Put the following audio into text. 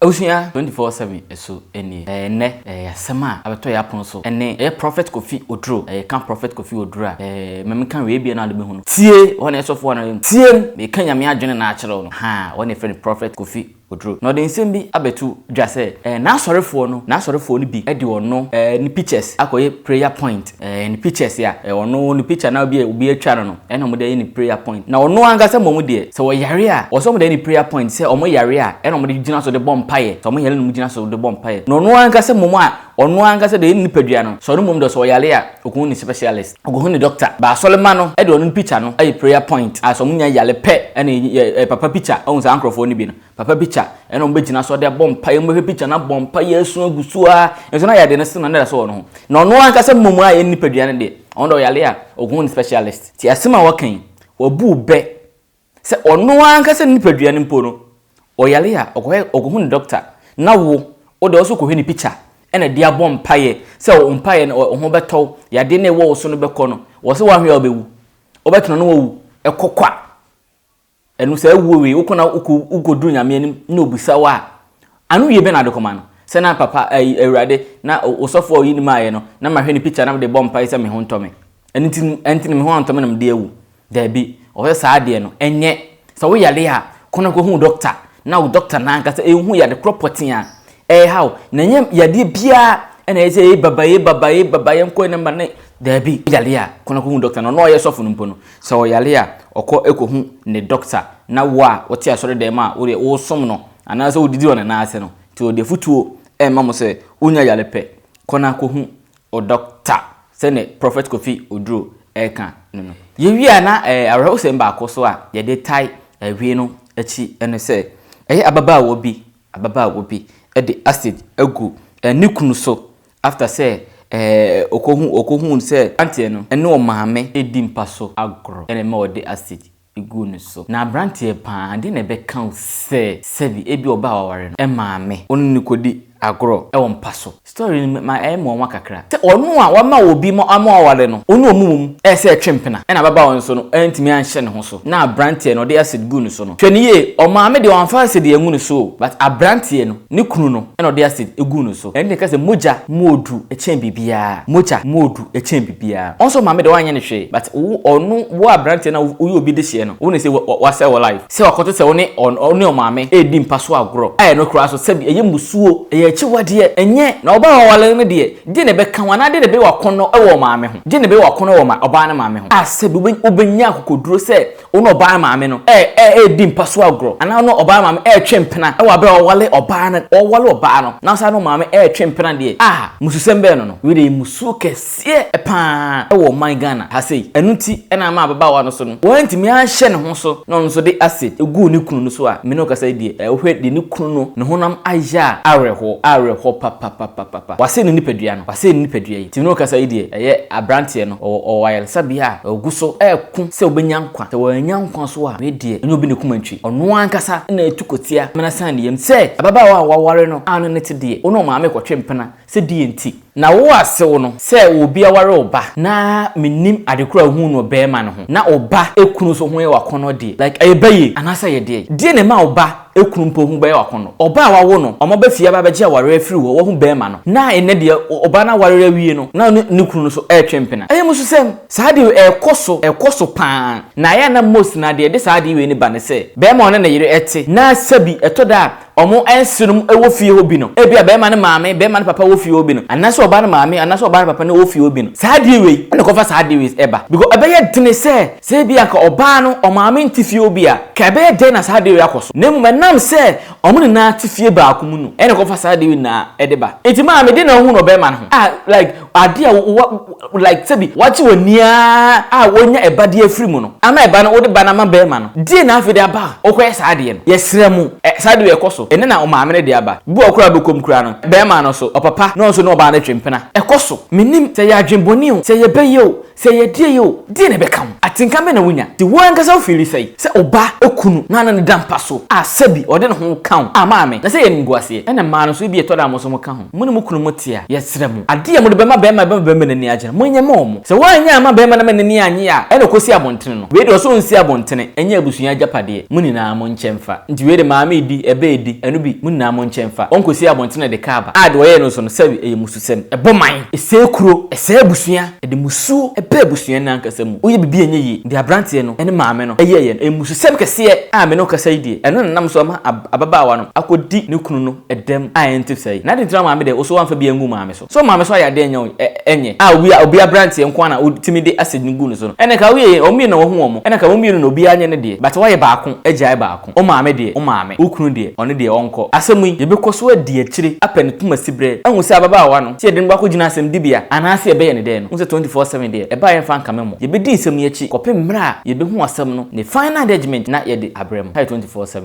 Osuya 24/7 eso eni ne asema abeto ya pon so ene prophet Kofi Oduro kan prophet Kofi Oduro meme kan we bia na de behu no tie wona esofo na tie me kan nyame adwene na akere no ha wona friend prophet Kofi Oduro no de nsem bi abetu dwase na asorefo no bi edi ono ni pictures akoye prayer point ni pictures ya ono ni picture na obi atwa no ena mo de ni prayer point na ono angasa momu de se wo yare a wo so mo de ni prayer point se omo yare a ena mo de gina so de bomb paye so mo yare no gina so de bomb paye no ono angasa momu a ono angasa de ni padua no so no momu de so yare a okun ni specialist okun ni doctor ba solema no e de ono picture no e prayer point as omo nya yale pe ena papa picture on sa ankrofo ni bi no papa picture ena mo be gina so de bomb paye mo he picture na bomb paye asu agusu a enso na yade na se na so no no ono angasa momu a e ni padua no de ondo yale a okun ni specialist ti asema wakan wabu be se ono ankasa ni padua ni mpo no oyale a okohu ni doctor na wo o de oso kohwe ni picture ena dia bom paye se o mpaye no ho beto ya de ne wo so no beko no wo se wa hwe obewu obeto no wo ekokwa enu se wuwe ukona ukoduru nyame anim na obusa wa anu ye be na de koma no se na papa awurade na osofo yi ni maaye no na ma hwe ni picture na de bom paye se me ho ntome enti me ho ntome na me de ewu da bi o se ade no enye so wo yale a kono ko hu doctor na wo doctor na anka se hu yade property a how na nyem yade bia na ese babaye nko na mane da bi yale a kono ko hu doctor no ye sofo no mpo no so wo yale a okọ ekohu ne doctor na wo a wo ti asore dem a wo som no ana se wo didi ona na ase no ti o de futuo ma mo se unya yale pe kono ko hu o doctor se ne prophet Kofi Oduro eka no yewi ana awrawo se mba akoso a ye de tai awie no achi ene se ababa wo bi e de acid egu nikunu so after say okohu se antie no ene o maame edi mpaso agro ene ma o de acid egu no so na brantie pa de na be kan se sebi ebi oba waware no maame onu nikodi agro e won paso story ma mo nwa kakra te onu a wa ma obi mo ama wale no onu omumum e se twempena e na baba won so no entimi anhye ne ho so na abrantie no de acid gu no so no twene ye o ma me de won fa acid engu no so but abrantie no ne kunu no e no de acid egu no so en de ka se moja modu e chen bibia onso ma me de wanye ne hwe but onu wo abrantie na wo obi de hye no wo ne se wa se wo life se wakoto se wo ne onu o ma me e di mpaso agro e no kura so se bi eye musuo chiwade enye na oba wale ne de ne be kan wana de be wakono e wo maame ho de ne be wakono wo ma oba ne maame ho ase bi obenya akokoduro se ono oba maame no di mpaso agro ana no oba maame twempena e wa be wale oba no na sa no maame twempena de mususembe no we de musu kese pa e wo man Ghana ha sei enuti e na ma baba wa no so no wantimi ahye ne ho so no so de acid egu ne kunu no so a me no kasa de ohwe de ne kunu no ne honam aya areho papa wase ni nipadua yi tino kasa yi eye abrantie no o wile sabia oguso ku se obenya nkwa te wanya nkwa so a me de enyo bi ne kumantwi ono ankasa na etukotia mena san de yem se ababa wa waware no anu ne te de ono maame kwatwempena se de enti na wo ase wo no se obi aware oba na menim adekura hu no be ma no ho na oba ekunu so ho ye wakono de like ayebaye anasa ye de ne ma oba ekunu mpo hu be wakono oba wawo no omoba fia ba beje aware afiri wo hu be ma no na ene de oba na aware awie no na ne kunu so twempena musu sem saa de ekoso pa na ya na most na de saa de we ni ba ne se be ma one na yire ete na sabi etoda omo ensinum ewo fie obi no ebia be ma ne maame be ma ne papa wo fie obi no anaso oba ne maame anaso oba ne papa ne wo fie obi no saa de we na kofa saa de we eba because ebeye dene se bia ka oba no o maame ntifie obi a ka be de na saa de we akoso nemu menam se omo ne na tifie ba akumu no ene kofa saa de we na edeba enti maame de na hu no be ma no like ade a like sebi wachi wonia wonya eba de afiri mu no ama eba no wo de ba na ma be ma no de na afide aba okoye saa de no yesremu saa de we ekoso ene na o maame ne de aba bu okura do komkura no be ma no so opapa no so no oba na twempena ekoso menim se ya adwenboni o se ye beyo se ye die yo die ne bekam atinka me na wunya di wankasa ofili sei se oba ekunu na na ne dampa so asabi ode ne ho kan maame na se ye nguase ene ma no so bi etoda mo so mo kan ho muni mukunu motia yesremu ade mo de bema na ni agena mo nyema omo se wanya ama bema na ni anye a ene kosi abontene no we de so nsi abontene enye abusunya japade muni na mo nchemfa nti we de maame di ebe edi di eno bi munna mo nkyemfa onkosi abontene de kaaba ade wo ye no so no sabi eye mususem eboman esekuro esebusua de musu ebebusua na nkasa mu oye bibi enye yi de abrante no ene maame no eye ye mususem kese a me no kasa yi eno nam so ma ababaawa no akodi ne kunu no edem a ente sai na de ntra maame de wo so wamfa bi angu maame so maame so ayade enye a obi abrante nko na otimi de ased ngu no so no ene ka we omi na wo ho omo ene ka wo mi no obi anye ne de but wo ye baako agyae baako o maame de o maame ukunu de one de onko asemu ye bekoso adi akire apene tuma sibre anwu se ababaawa no se de ngba ko gina asem dibia anase ye be ye ne de no nse 24/7 de e ba ye fa nka memo ye be di nsem ye chi kopem mra ye be hu asem no ne final judgment na ye de abrem 24/7